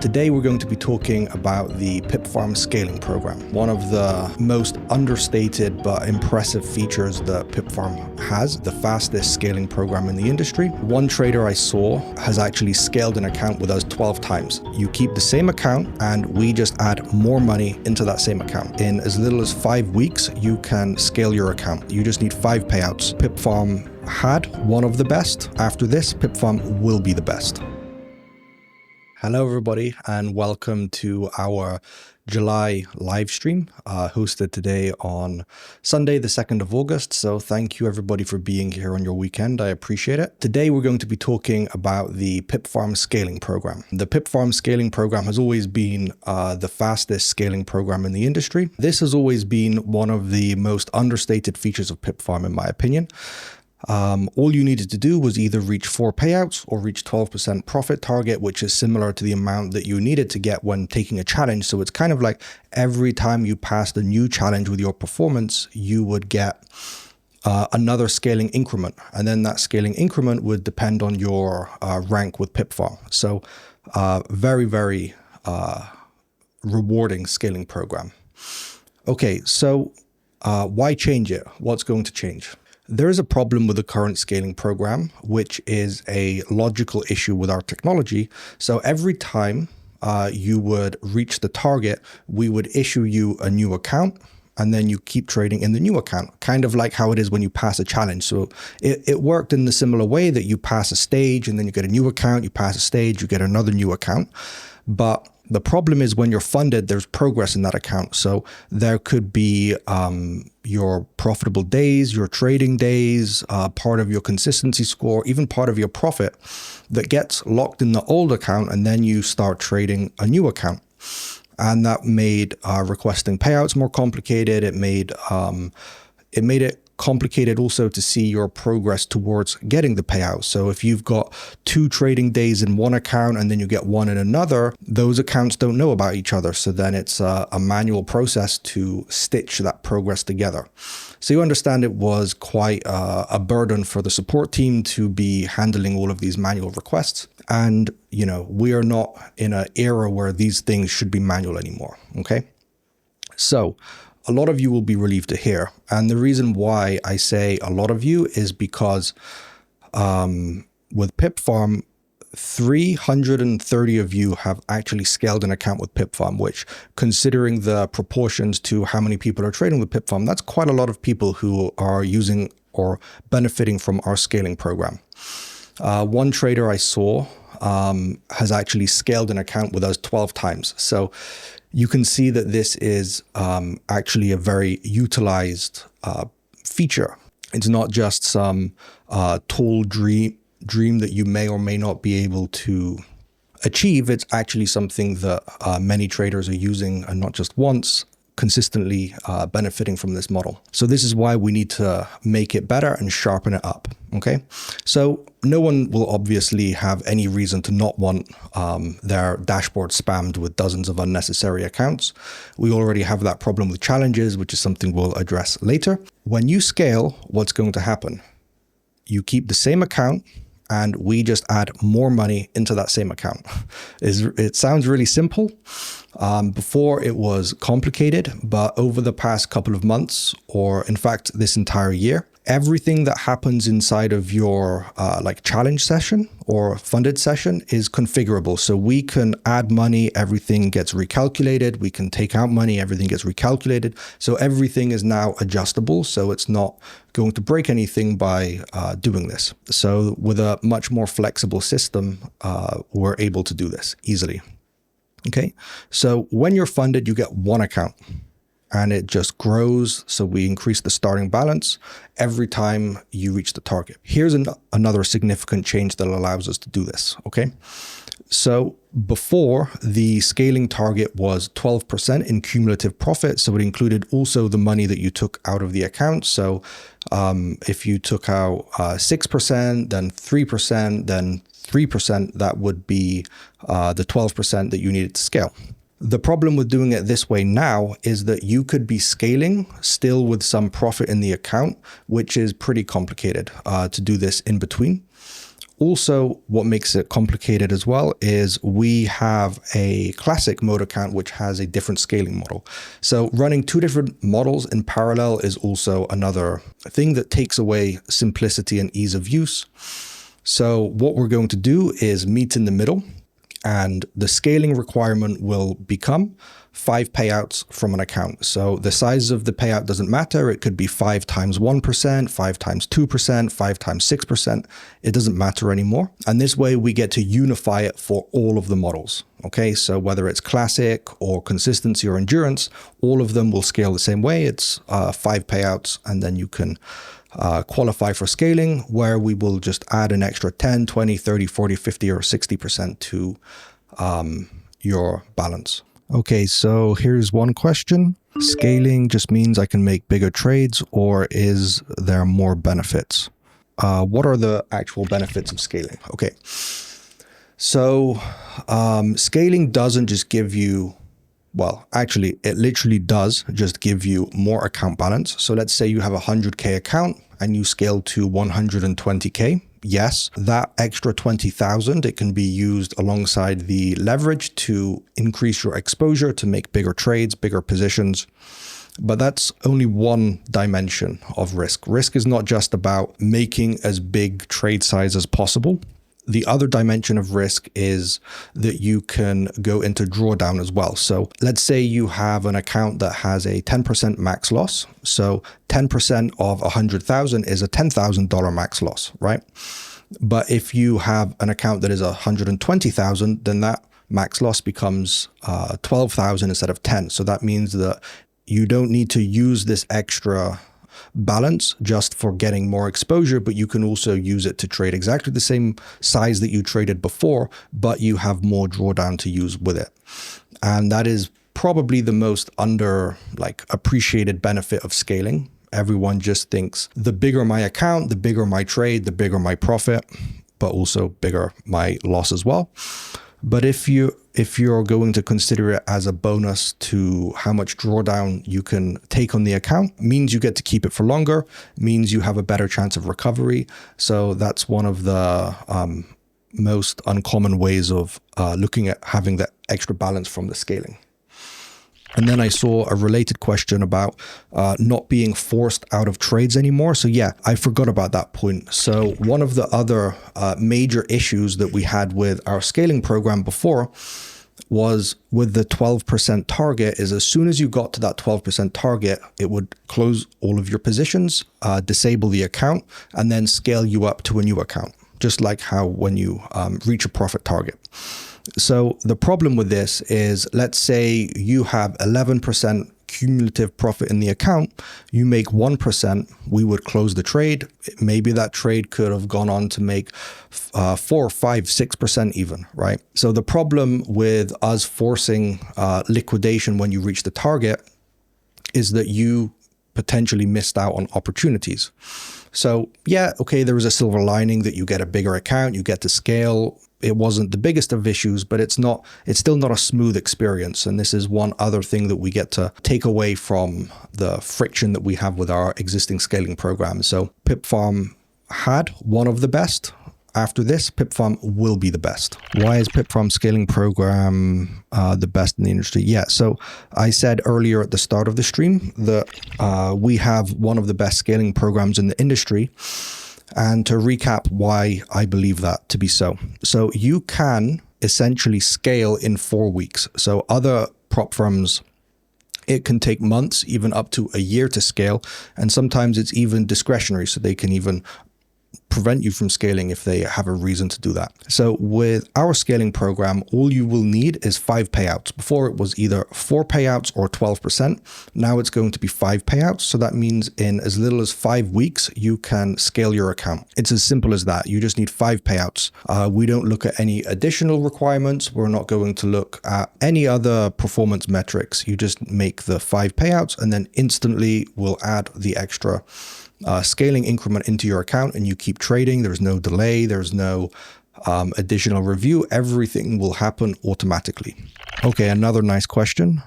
Today we're going to be talking about the PipFarm scaling program, one of the most understated but impressive features that PipFarm has, the fastest scaling program in the industry. One trader I saw has actually scaled an account with us 12 times. You keep the same account and we just add more money into that same account. In as little as 5 weeks, you can scale your account. You just need 5 payouts. PipFarm had one of the best. After this, PipFarm will be the best. Hello everybody and welcome to our July live stream hosted today on Sunday the 2nd of August. So thank you everybody for being here on your weekend. I appreciate it. Today we're going to be talking about the PipFarm scaling program. The PipFarm scaling program has always been the fastest scaling program in the industry. This has always been one of the most understated features of PipFarm in my opinion. All you needed to do was either reach 4 payouts or reach 12% profit target, which is similar to the amount that you needed to get when taking a challenge. So it's kind of like every time you passed a new challenge with your performance, you would get another scaling increment. And then that scaling increment would depend on your rank with PipFarm. So very, very rewarding scaling program. Okay, so why change it? What's going to change? There is a problem with the current scaling program, which is a logical issue with our technology. So every time you would reach the target, we would issue you a new account and then you keep trading in the new account, kind of like how it is when you pass a challenge. So it worked in the similar way that you pass a stage and then you get a new account, you pass a stage, you get another new account. But the problem is when you're funded, there's progress in that account. So there could be your profitable days, your trading days, part of your consistency score, even part of your profit that gets locked in the old account, and then you start trading a new account. And that made requesting payouts more complicated. It made it complicated also to see your progress towards getting the payout. So if you've got 2 trading days in one account and then you get one in another, those accounts don't know about each other. So then it's a manual process to stitch that progress together. So you understand it was quite a burden for the support team to be handling all of these manual requests. And, you know, we are not in an era where these things should be manual anymore. Okay. So a lot of you will be relieved to hear. And the reason why I say a lot of you is because with PipFarm, 330 of you have actually scaled an account with PipFarm, which, considering the proportions to how many people are trading with PipFarm, that's quite a lot of people who are using or benefiting from our scaling program. One trader I saw has actually scaled an account with us 12 times. So you can see that this is actually a very utilized feature. It's not just some tall dream that you may or may not be able to achieve. It's actually something that many traders are using, and not just once, consistently benefiting from this model. So this is why we need to make it better and sharpen it up. Okay, so no one will obviously have any reason to not want their dashboard spammed with dozens of unnecessary accounts. We already have that problem with challenges, which is something we'll address later. When you scale, what's going to happen? You keep the same account and we just add more money into that same account. It sounds really simple. Before it was complicated, but over the past couple of months, or in fact, this entire year, everything that happens inside of your like challenge session or funded session is configurable. So we can add money, everything gets recalculated. We can take out money, everything gets recalculated. So everything is now adjustable. So it's not going to break anything by doing this. So with a much more flexible system, we're able to do this easily. Okay, so when you're funded, you get one account and it just grows. So we increase the starting balance every time you reach the target. Here's another significant change that allows us to do this. Okay, so before, the scaling target was 12% in cumulative profit. So it included also the money that you took out of the account. So if you took out 6%, then 3%, then 3%, that would be the 12% that you needed to scale. The problem with doing it this way now is that you could be scaling still with some profit in the account, which is pretty complicated to do this in between. Also, what makes it complicated as well is we have a classic mode account which has a different scaling model. So running two different models in parallel is also another thing that takes away simplicity and ease of use. So what we're going to do is meet in the middle, and the scaling requirement will become 5 payouts from an account. So the size of the payout doesn't matter. It could be 5 times 1%, 5 times 2%, 5 times 6%. It doesn't matter anymore. And this way we get to unify it for all of the models. Okay, so whether it's classic or consistency or endurance, all of them will scale the same way. It's 5 payouts, and then you can qualify for scaling, where we will just add an extra 10, 20, 30, 40, 50, or 60% to your balance. Okay, so here's one question. Scaling just means I can make bigger trades, or is there more benefits? What are the actual benefits of scaling? Okay, so scaling doesn't just give you, well, actually, it literally does just give you more account balance. So let's say you have a 100K account and you scale to 120K. Yes, that extra 20,000, it can be used alongside the leverage to increase your exposure, to make bigger trades, bigger positions. But that's only one dimension of risk. Risk is not just about making as big trade size as possible. The other dimension of risk is that you can go into drawdown as well. So let's say you have an account that has a 10% max loss. So 10% of 100,000 is a $10,000 max loss, right? But if you have an account that is 120,000, then that max loss becomes 12,000 instead of 10. So that means that you don't need to use this extra balance just for getting more exposure, but you can also use it to trade exactly the same size that you traded before, but you have more drawdown to use with it. And that is probably the most appreciated benefit of scaling. Everyone just thinks the bigger my account, the bigger my trade, the bigger my profit, but also bigger my loss as well. But if you're going to consider it as a bonus to how much drawdown you can take on the account, means you get to keep it for longer, means you have a better chance of recovery. So that's one of the most uncommon ways of looking at having that extra balance from the scaling. And then I saw a related question about not being forced out of trades anymore. So yeah, I forgot about that point. So one of the other major issues that we had with our scaling program before was with the 12% target is as soon as you got to that 12% target, it would close all of your positions, disable the account, and then scale you up to a new account, just like how when you reach a profit target. So the problem with this is, let's say you have 11% cumulative profit in the account, you make 1%, we would close the trade. Maybe that trade could have gone on to make 4, 5, 6% even, right? So the problem with us forcing liquidation when you reach the target is that you potentially missed out on opportunities. So yeah, okay, there was a silver lining that you get a bigger account, you get to scale. It wasn't the biggest of issues, but it's still not a smooth experience. And this is one other thing that we get to take away from the friction that we have with our existing scaling program. So PipFarm had one of the best. After this, PipFarm will be the best. Why is PipFarm scaling program the best in the industry? Yeah, so I said earlier at the start of the stream that we have one of the best scaling programs in the industry. And to recap why I believe that to be so. So you can essentially scale in 4 weeks. So other prop firms, it can take months, even up to a year to scale. And sometimes it's even discretionary. So they can even prevent you from scaling if they have a reason to do that. So with our scaling program, all you will need is 5 payouts. Before it was either 4 payouts or 12%. Now it's going to be 5 payouts. So that means in as little as 5 weeks, you can scale your account. It's as simple as that. You just need 5 payouts. We don't look at any additional requirements. We're not going to look at any other performance metrics. You just make the 5 payouts and then instantly we'll add the extra scaling increment into your account, and you keep trading. There's no delay. There's no additional review. Everything will happen automatically. Okay, another nice question.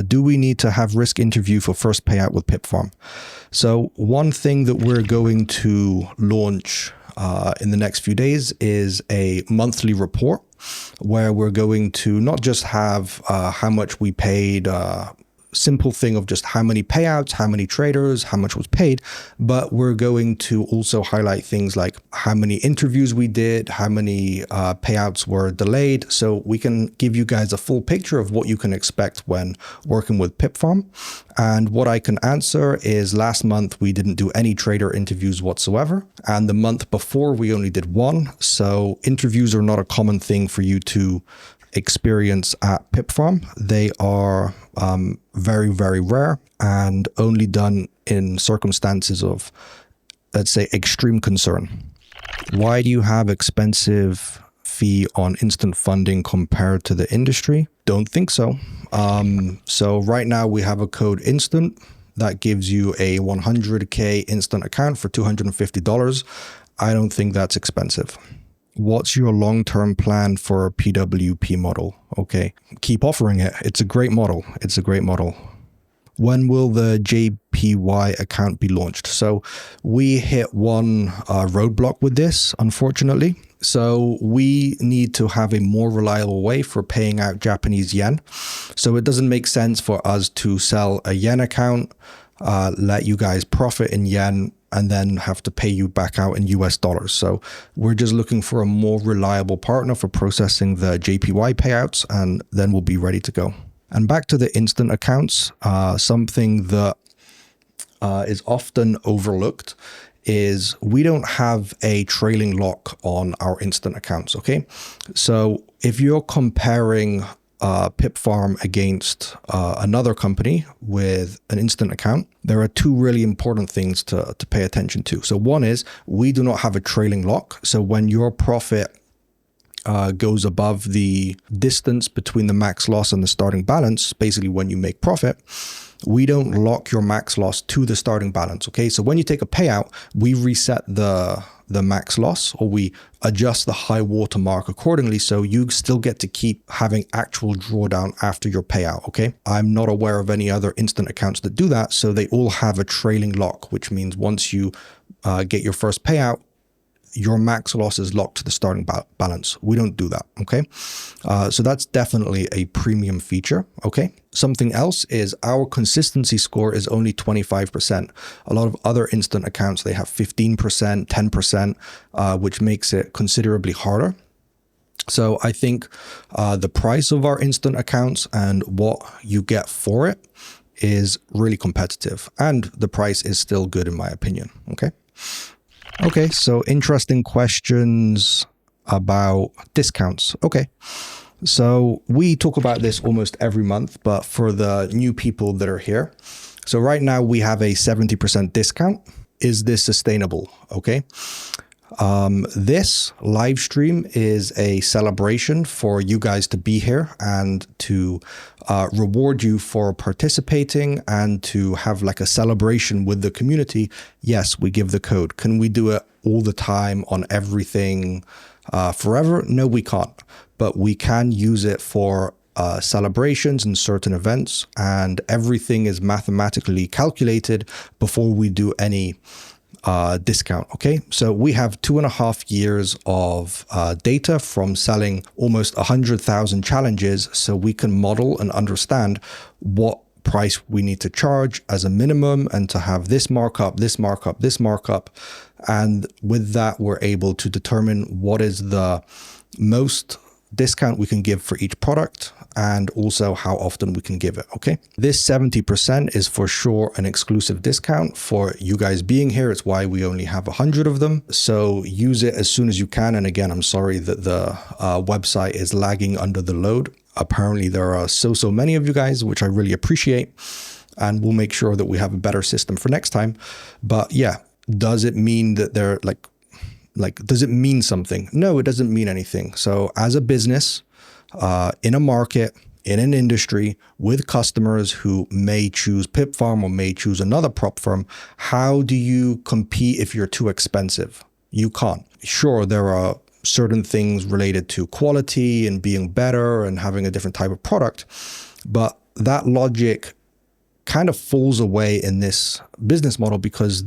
Do we need to have risk interview for first payout with PipFarm? So one thing that we're going to launch in the next few days is a monthly report where we're going to not just have how much we paid, simple thing of just how many payouts, how many traders, how much was paid, but we're going to also highlight things like how many interviews we did, how many payouts were delayed, so we can give you guys a full picture of what you can expect when working with PipFarm. And what I can answer is last month we didn't do any trader interviews whatsoever, and the month before we only did one, so interviews are not a common thing for you to experience at PipFarm. They are very, very rare and only done in circumstances of, let's say, extreme concern. Why do you have expensive fee on instant funding compared to the industry? Don't think so. So right now we have a code instant that gives you a 100K instant account for $250. I don't think that's expensive. What's your long-term plan for a PWP model? Okay, keep offering it. It's a great model. It's a great model. When will the JPY account be launched? So we hit one roadblock with this, unfortunately. So we need to have a more reliable way for paying out Japanese yen. So it doesn't make sense for us to sell a yen account, let you guys profit in yen, and then have to pay you back out in US dollars. So we're just looking for a more reliable partner for processing the JPY payouts, and then we'll be ready to go. And back to the instant accounts, something that is often overlooked is we don't have a trailing lock on our instant accounts, okay? So if you're comparing PipFarm against another company with an instant account, there are two really important things to pay attention to. So one is we do not have a trailing lock. So when your profit goes above the distance between the max loss and the starting balance, basically when you make profit, we don't lock your max loss to the starting balance, okay? So when you take a payout, we reset the max loss, or we adjust the high water mark accordingly, so you still get to keep having actual drawdown after your payout, okay? I'm not aware of any other instant accounts that do that, so they all have a trailing lock, which means once you get your first payout, your max loss is locked to the starting balance. We don't do that, okay? So that's definitely a premium feature, okay? Something else is our consistency score is only 25%. A lot of other instant accounts, they have 15%, 10%, which makes it considerably harder. So I think the price of our instant accounts and what you get for it is really competitive. And the price is still good in my opinion, okay? Okay, so interesting questions about discounts. Okay, so we talk about this almost every month, but for the new people that are here, so right now we have a 70% discount. Is this sustainable? Okay. This live stream is a celebration for you guys to be here and to reward you for participating and to have like a celebration with the community. Yes, we give the code. Can we do it all the time on everything forever? No, we can't, but we can use it for celebrations and certain events, and everything is mathematically calculated before we do any discount. Okay, so we have 2.5 years of data from selling almost 100,000 challenges, so we can model and understand what price we need to charge as a minimum and to have this markup, this markup, this markup. And with that, we're able to determine what is the most discount we can give for each product and also how often we can give it, okay? This 70% is for sure an exclusive discount for you guys being here. It's why we only have 100 of them. So use it as soon as you can. And again, I'm sorry that the website is lagging under the load. Apparently there are so many of you guys, which I really appreciate. And we'll make sure that we have a better system for next time. But yeah, does it mean that they're like, does it mean something? No, it doesn't mean anything. So as a business, in a market, in an industry with customers who may choose PipFarm or may choose another prop firm, how do you compete if you're too expensive? You can't. Sure, there are certain things related to quality and being better and having a different type of product, but that logic kind of falls away in this business model, because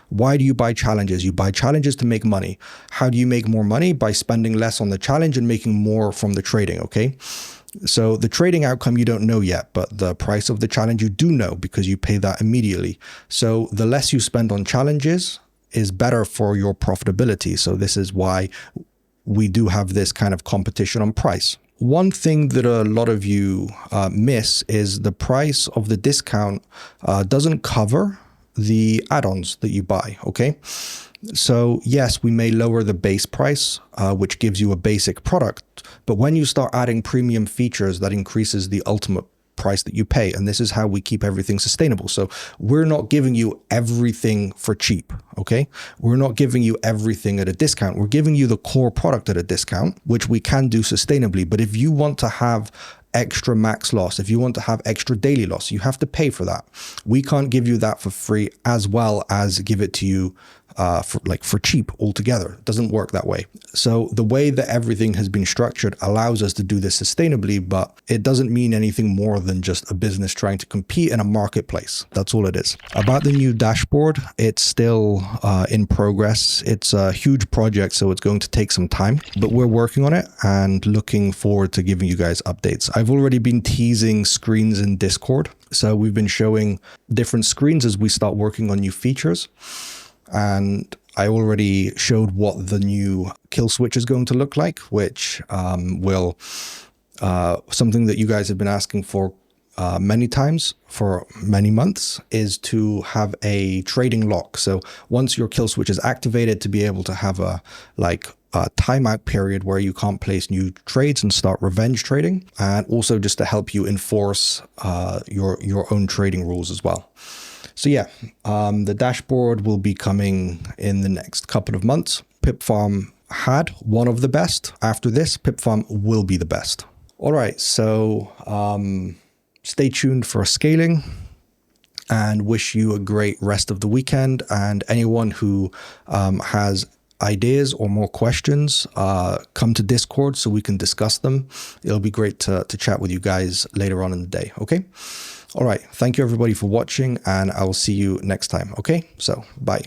why do you buy challenges? You buy challenges to make money. How do you make more money? By spending less on the challenge and making more from the trading, okay? So the trading outcome you don't know yet, but the price of the challenge you do know, because you pay that immediately. So the less you spend on challenges is better for your profitability. So this is why we do have this kind of competition on price. One thing that a lot of you miss is the price of the discount doesn't cover the add-ons that you buy, okay? So yes, we may lower the base price, which gives you a basic product, but when you start adding premium features, that increases the ultimate price that you pay. And this is how we keep everything sustainable. So we're not giving you everything for cheap, okay? We're not giving you everything at a discount. We're giving you the core product at a discount, which we can do sustainably. But if you want to have extra max loss, if you want to have extra daily loss, you have to pay for that. We can't give you that for free, as well as give it to you for cheap altogether. It doesn't work that way. So the way that everything has been structured allows us to do this sustainably, but it doesn't mean anything more than just a business trying to compete in a marketplace. That's all it is. About the new dashboard, it's still in progress. It's a huge project, so it's going to take some time, but we're working on it and looking forward to giving you guys updates. I've already been teasing screens in Discord. So we've been showing different screens as we start working on new features. And I already showed what the new kill switch is going to look like, which will something that you guys have been asking for many times for many months, is to have a trading lock. So once your kill switch is activated, to be able to have a timeout period where you can't place new trades and start revenge trading, and also just to help you enforce your own trading rules as well. So yeah, the dashboard will be coming in the next couple of months. PipFarm had one of the best. After this, PipFarm will be the best. All right, so stay tuned for scaling, and wish you a great rest of the weekend. And anyone who has ideas or more questions, come to Discord so we can discuss them. It'll be great to chat with you guys later on in the day, okay? All right, thank you everybody for watching, and I will see you next time, okay? So, bye.